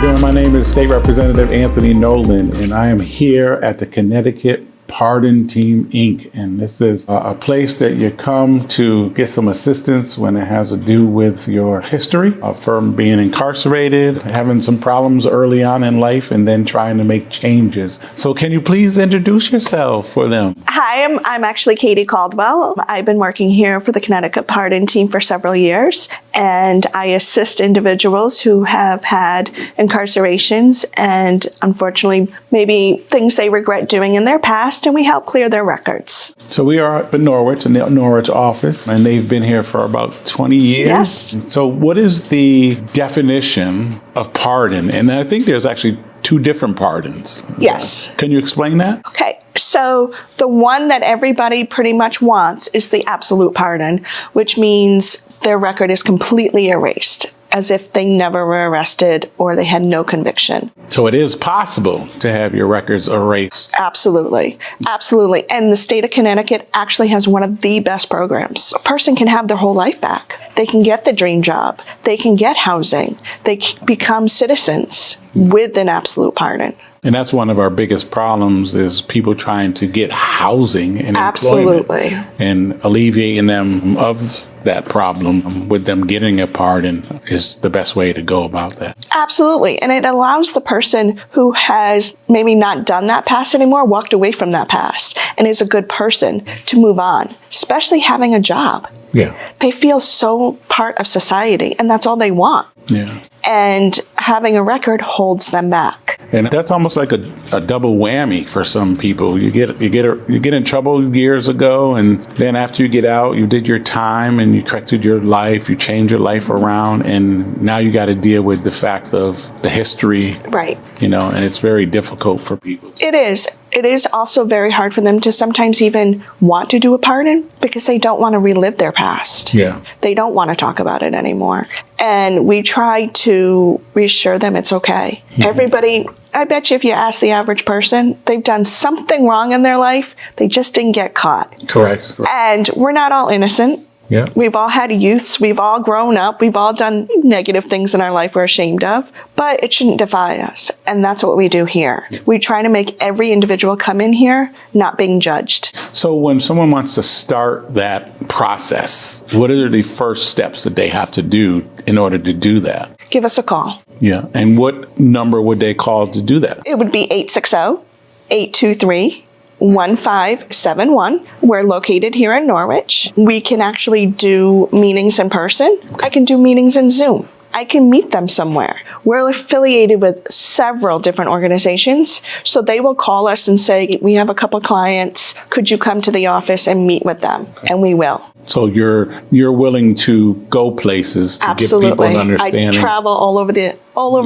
doing? My name is State Representative Anthony Nolan, and I am here at the Connecticut Pardon Team, Inc. And this is a place that you come to get some assistance when it has to do with your history from being incarcerated, having some problems early on in life, and then trying to make changes. So can you please introduce yourself for them? Hi, I'm actually Katie Caldwell. I've been working here for the Connecticut Pardon Team for several years, and I assist individuals who have had incarcerations and unfortunately maybe things they regret doing in their past, and we help clear their records. So we are up in Norwich, in the Norwich office, and they've been here for about 20 years. Yes. So what is the definition of pardon? And I think there's actually two different pardons. Yes. Can you explain that? Okay, so the one that everybody pretty much wants is the absolute pardon, which means their record is completely erased, as if they never were arrested or they had no conviction. So it is possible to have your records erased. Absolutely. Absolutely. And the state of Connecticut actually has one of the best programs. A person can have their whole life back. They can get the dream job. They can get housing. They become citizens with an absolute pardon. And that's one of our biggest problems is people trying to get housing and Absolutely. employment and alleviating them of that problem with them getting a pardon is the best way to go about that. Absolutely. And it allows the person who has maybe not done that past anymore, walked away from that past, and is a good person to move on, especially having a job. Yeah. They feel so part of society, and that's all they want. Yeah. And having a record holds them back. And that's almost like a double whammy for some people. You get in trouble years ago, and then after you get out, you did your time and you corrected your life, you changed your life around, and now you got to deal with the fact of the history. Right. And it's very difficult for people. It is. It is also very hard for them to sometimes even want to do a pardon because they don't want to relive their past. Yeah. They don't want to talk about it anymore. And we try to reassure them it's okay. Mm-hmm. Everybody, I bet you if you ask the average person, they've done something wrong in their life. They just didn't get caught. Correct. And we're not all innocent. Yeah. We've all had youths. We've all grown up. We've all done negative things in our life we're ashamed of, but it shouldn't define us. And that's what we do here. Yeah. We try to make every individual come in here not being judged. So when someone wants to start that process, what are the first steps that they have to do in order to do that? Give us a call. Yeah. And what number would they call to do that? It would be 860-823-1571. We're located here in Norwich. We can actually do meetings in person. I can do meetings in Zoom. I can meet them somewhere. We're affiliated with several different organizations, so they will call us and say, we have a couple clients, could you come to the office and meet with them? And we will. So you're willing to go places to Absolutely. Give people an understanding. I travel all over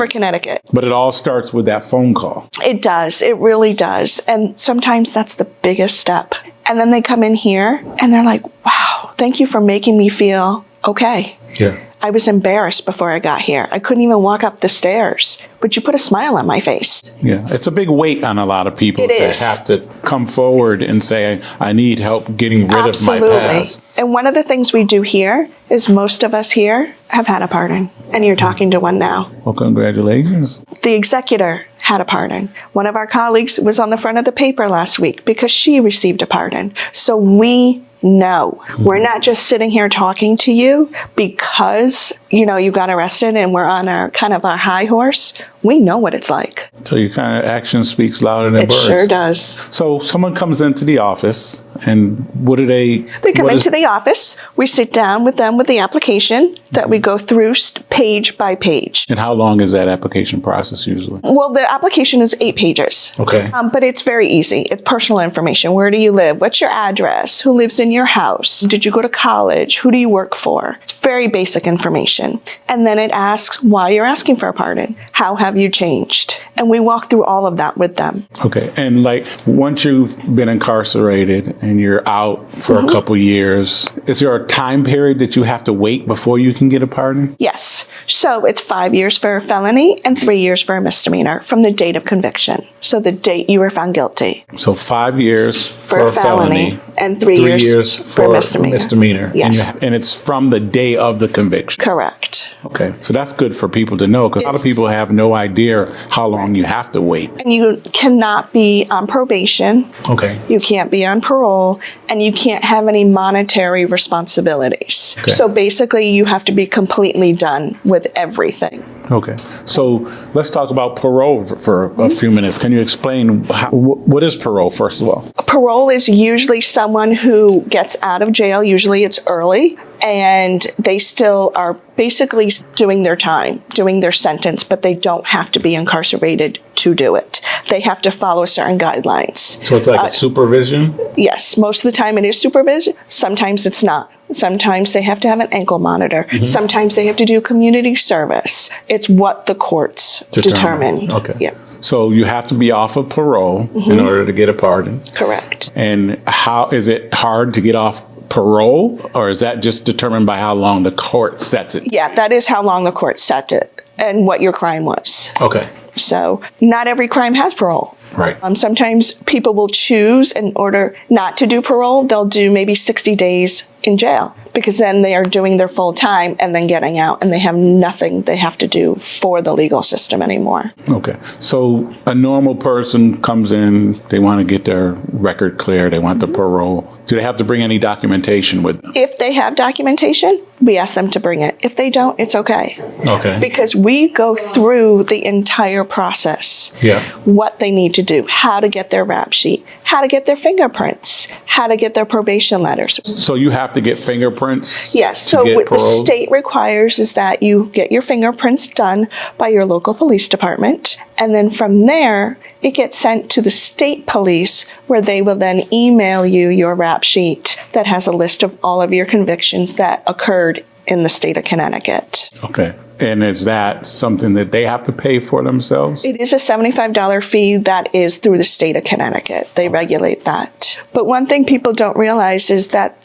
Connecticut. But it all starts with that phone call. It does. It really does. And sometimes that's the biggest step. And then they come in here and they're like, wow, thank you for making me feel okay. Yeah. I was embarrassed before I got here. I couldn't even walk up the stairs, but you put a smile on my face. Yeah, it's a big weight on a lot of people to have to come forward and say, I need help getting rid of my past. And one of the things we do here is most of us here have had a pardon, and you're talking to one now. Well, congratulations. The executor had a pardon. One of our colleagues was on the front of the paper last week because she received a pardon. So we know. We're not just sitting here talking to you because, you got arrested and we're on our high horse. We know what it's like. So your kind of action speaks louder than words. It sure does. So someone comes into the office and what do they... They come into the office. We sit down with them with the application that we go through page by page. And how long is that application process usually? Well, the application is 8 pages. Okay. But it's very easy. It's personal information. Where do you live? What's your address? Who lives in your house? Did you go to college? Who do you work for? It's very basic information. And then it asks why you're asking for a pardon. How have you changed? And we walk through all of that with them. Okay. And once you've been incarcerated and you're out for a couple years, is there a time period that you have to wait before you can get a pardon? Yes. So it's 5 years for a felony and 3 years for a misdemeanor from the date of conviction. So the date you were found guilty. So 5 years for a felony and 3 years for a misdemeanor. Yes. And it's from the day of the conviction. Correct. Okay. So that's good for people to know, because a lot of people have no idea how long you have to wait. And you cannot be on probation. Okay. You can't be on parole, and you can't have any monetary responsibilities. Okay. So basically, you have to be completely done with everything. Okay. So let's talk about parole for a few minutes. Can you explain what is parole, first of all? Parole is usually someone who gets out of jail. Usually it's early, and they still are basically doing their time, doing their sentence, but they don't have to be incarcerated to do it. They have to follow certain guidelines. So it's like a supervision? Yes. Most of the time it is supervision. Sometimes it's not. Sometimes they have to have an ankle monitor. Sometimes they have to do community service. It's what the courts determine. Okay. Yeah. So you have to be off of parole in order to get a pardon. Correct. And how is it hard to get off parole, or is that just determined by how long the court sets it? Yeah, that is how long the court set it and what your crime was. Okay. So not every crime has parole. Right. Sometimes people will choose, in order not to do parole, they'll do maybe 60 days in jail, because then they are doing their full time and then getting out, and they have nothing they have to do for the legal system anymore. Okay. So a normal person comes in, they want to get their record clear, they want the parole. Do they have to bring any documentation with them? If they have documentation, we ask them to bring it. If they don't, it's okay. Okay. Because we go through the entire process. Yeah. What they need to do, how to get their rap sheet, how to get their fingerprints, how to get their probation letters. So you have to get fingerprints? Yes. So what the state requires is that you get your fingerprints done by your local police department. And then from there, it gets sent to the state police, where they will then email you your rap sheet that has a list of all of your convictions that occurred in the state of Connecticut. Okay. And is that something that they have to pay for themselves? It is a $75 fee that is through the state of Connecticut. They regulate that. But one thing people don't realize is that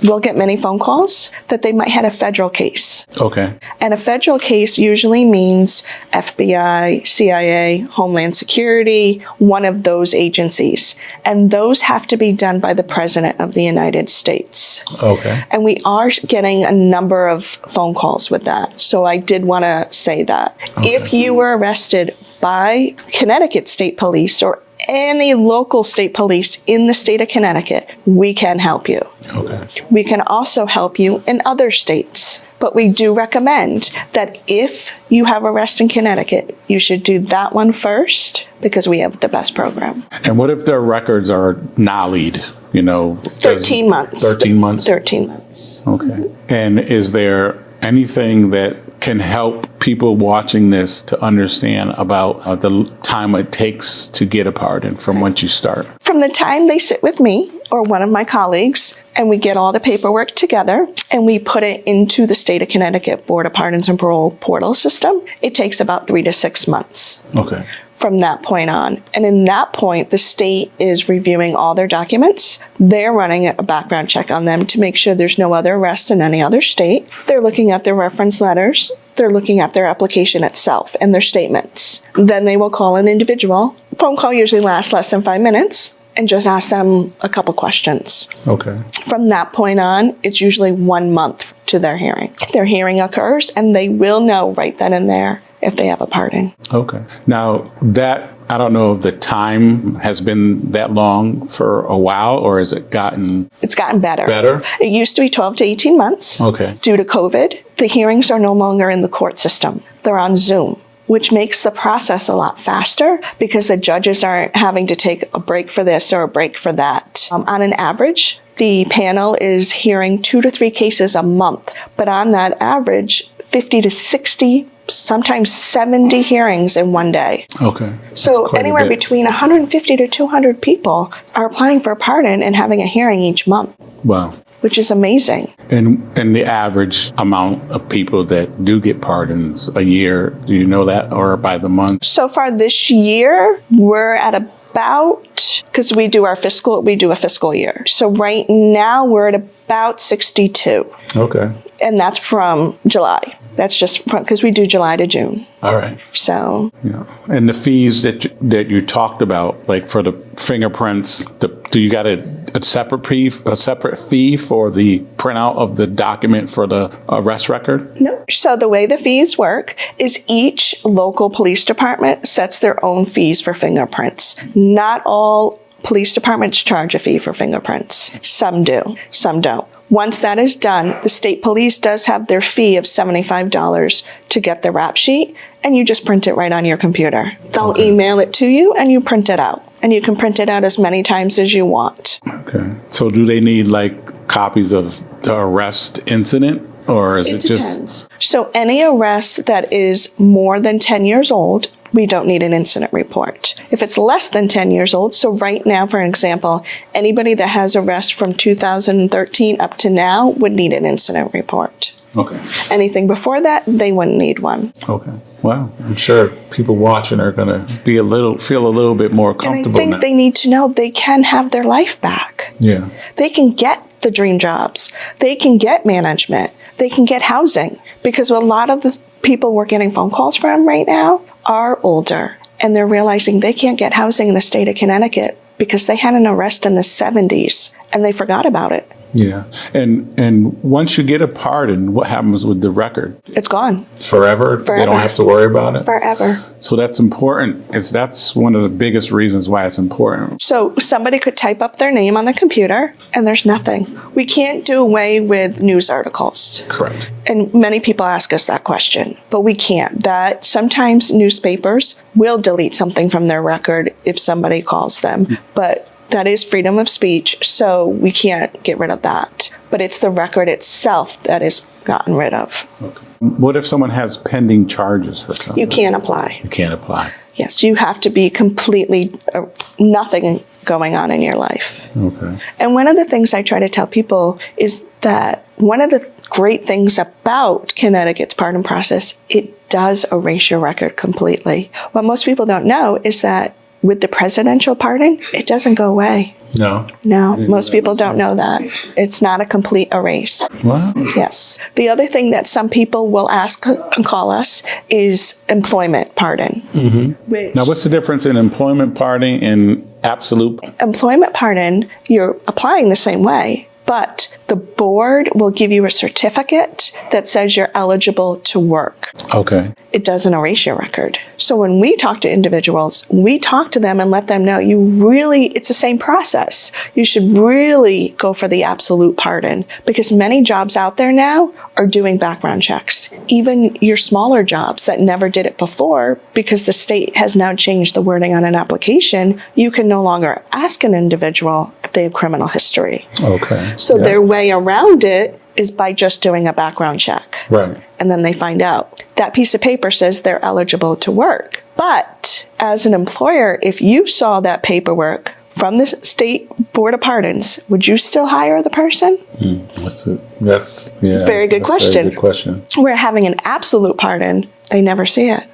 we'll get many phone calls that they might have a federal case. Okay. And a federal case usually means FBI, CIA, Homeland Security, one of those agencies. And those have to be done by the President of the United States. Okay. And we are getting a number of phone calls with that. So I did want to say that. Okay. If you were arrested by Connecticut State Police or any local state police in the state of Connecticut, we can help you. Okay. We can also help you in other states. But we do recommend that if you have arrest in Connecticut, you should do that one first, because we have the best program. And what if their records are nollied? 13 months. 13 months? 13 months. Okay. And is there anything that can help people watching this to understand about the time it takes to get a pardon from once you start? From the time they sit with me or one of my colleagues, and we get all the paperwork together and we put it into the state of Connecticut Board of Pardons and Parole portal system, it takes about 3 to 6 months. Okay. From that point on. And in that point, the state is reviewing all their documents. They're running a background check on them to make sure there's no other arrests in any other state. They're looking at their reference letters. They're looking at their application itself and their statements. Then they will call an individual. Phone call usually lasts less than 5 minutes, and just ask them a couple questions. Okay. From that point on, it's usually 1 month to their hearing. Their hearing occurs, and they will know right then and there if they have a pardon. Okay. Now, I don't know if the time has been that long for a while, or has it gotten... It's gotten better. Better? It used to be 12 to 18 months. Okay. Due to COVID, the hearings are no longer in the court system. They're on Zoom, which makes the process a lot faster, because the judges aren't having to take a break for this or a break for that. On an average, the panel is hearing 2 to 3 cases a month, but on that average, 50 to 60, sometimes 70 hearings in one day. Okay. So anywhere between 150 to 200 people are applying for a pardon and having a hearing each month. Wow. Which is amazing. And the average amount of people that do get pardons a year, do you know that, or by the month? So far this year, we're at about, because we do a fiscal year. So right now we're at about 62. Okay. And that's from July. That's just because we do July to June. All right. So. Yeah. And the fees that you talked about, like for the fingerprints, do you got a separate fee for the printout of the document for the arrest record? No. So the way the fees work is each local police department sets their own fees for fingerprints. Not all police departments charge a fee for fingerprints. Some do, some don't. Once that is done, the state police does have their fee of $75 to get the rap sheet, and you just print it right on your computer. They'll email it to you, and you print it out. And you can print it out as many times as you want. Okay. So do they need like copies of the arrest incident, or is it just? Depends. So any arrest that is more than 10 years old, we don't need an incident report. If it's less than 10 years old, so right now, for example, anybody that has arrest from 2013 up to now would need an incident report. Okay. Anything before that, they wouldn't need one. Okay. Wow. I'm sure people watching are going to feel a little bit more comfortable. And I think now. they need to know they can have their life back. Yeah. They can get the dream jobs. They can get management. They can get housing. Because a lot of the people we're getting phone calls from right now are older, and they're realizing they can't get housing in the state of Connecticut because they had an arrest in the 70s and they forgot about it. Yeah. And once you get a pardon, what happens with the record? It's gone. Forever? They Forever. don't have to worry about it? Forever. So that's important. That's one of the biggest reasons why it's important. So somebody could type up their name on the computer and there's nothing. We can't do away with news articles. Correct. And many people ask us that question, but we can't. That sometimes newspapers will delete something from their record if somebody calls them, but that is freedom of speech, so we can't get rid of that. But it's the record itself that is gotten rid of. Okay. What if someone has pending charges for something? You can't apply. You can't apply. Yes, you have to be completely nothing going on in your life. Okay. And one of the things I try to tell people is that one of the great things about Connecticut's pardon process, it does erase your record completely. What most people don't know is that with the presidential pardon, it doesn't go away. No. No, most people don't know that. It's not a complete erase. Wow. Yes. The other thing that some people will ask and call us is employment pardon. Mm-hmm. Now, what's the difference in employment pardon and absolute? Employment pardon, you're applying the same way, but the board will give you a certificate that says you're eligible to work. Okay. It doesn't erase your record. So when we talk to individuals, we talk to them and let them know it's the same process. You should really go for the absolute pardon because many jobs out there now are doing background checks. Even your smaller jobs that never did it before, because the state has now changed the wording on an application, you can no longer ask an individual if they have criminal history. Okay. So their way around it is by just doing a background check. Right. And then they find out. That piece of paper says they're eligible to work. But as an employer, if you saw that paperwork from the State Board of Pardons, would you still hire the person? That's Very good question. Very good question. We're having an absolute pardon. They never see it.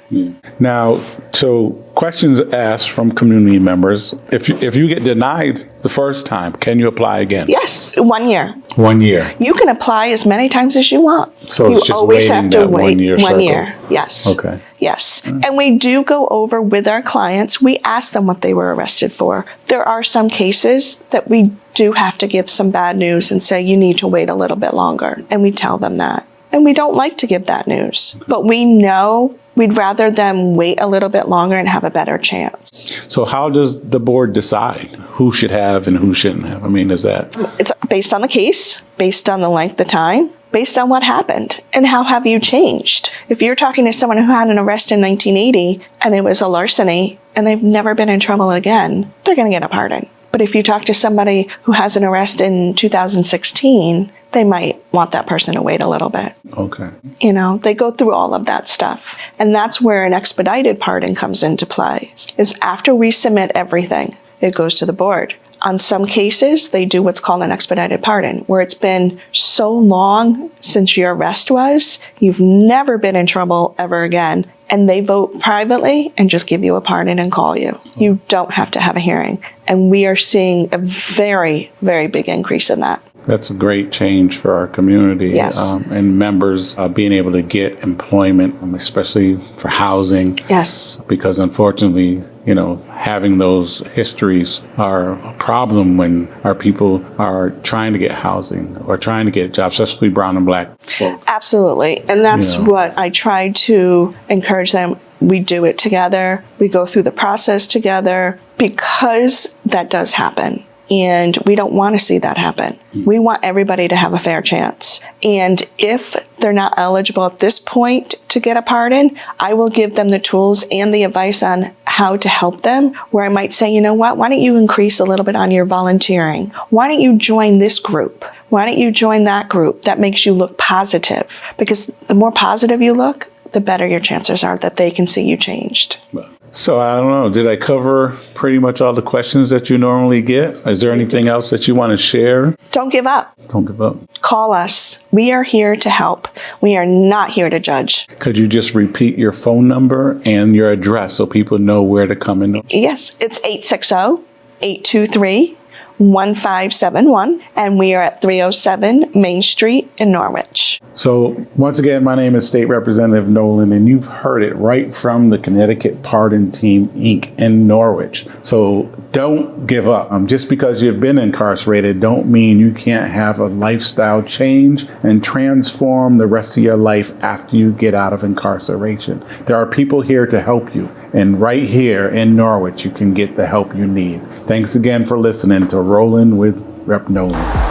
Now, so questions asked from community members. If you get denied the first time, can you apply again? Yes, 1 year. 1 year. You can apply as many times as you want. So you it's just always waiting have to that wait 1 year 1 circle. year. Yes. Okay. Yes. And we do go over with our clients. We ask them what they were arrested for. There are some cases that we do have to give some bad news and say you need to wait a little bit longer. And we tell them that. And we don't like to give that news. But we know we'd rather them wait a little bit longer and have a better chance. So how does the board decide who should have and who shouldn't have? I mean, is that? It's based on the case, based on the length of time, based on what happened, and how have you changed. If you're talking to someone who had an arrest in 1980 and it was a larceny and they've never been in trouble again, they're going to get a pardon. But if you talk to somebody who has an arrest in 2016, they might want that person to wait a little bit. Okay. You know, they go through all of that stuff. And that's where an expedited pardon comes into play, is after we submit everything, it goes to the board. On some cases, they do what's called an expedited pardon, where it's been so long since your arrest was, you've never been in trouble ever again, and they vote privately and just give you a pardon and call you. You don't have to have a hearing. And we are seeing a very, very big increase in that. That's a great change for our community. Yes. And members being able to get employment, especially for housing. Yes. Because unfortunately, having those histories are a problem when our people are trying to get housing or trying to get jobs, especially brown and black folks. Absolutely. And that's what I try to encourage them. We do it together. We go through the process together because that does happen. And we don't want to see that happen. We want everybody to have a fair chance. And if they're not eligible at this point to get a pardon, I will give them the tools and the advice on how to help them, where I might say, you know what, why don't you increase a little bit on your volunteering? Why don't you join this group? Why don't you join that group? That makes you look positive. Because the more positive you look, the better your chances are that they can see you changed. So I don't know, did I cover pretty much all the questions that you normally get? Is there anything else that you want to share? Don't give up. Don't give up. Call us. We are here to help. We are not here to judge. Could you just repeat your phone number and your address so people know where to come in? Yes, it's 860-823-1571, and we are at 307 Main Street in Norwich. So once again, my name is State Representative Nolan, and you've heard it right from the Connecticut Pardon Team, Inc. in Norwich. So don't give up. Just because you've been incarcerated don't mean you can't have a lifestyle change and transform the rest of your life after you get out of incarceration. There are people here to help you. And right here in Norwich, you can get the help you need. Thanks again for listening to Rollin with Rep. Nolan.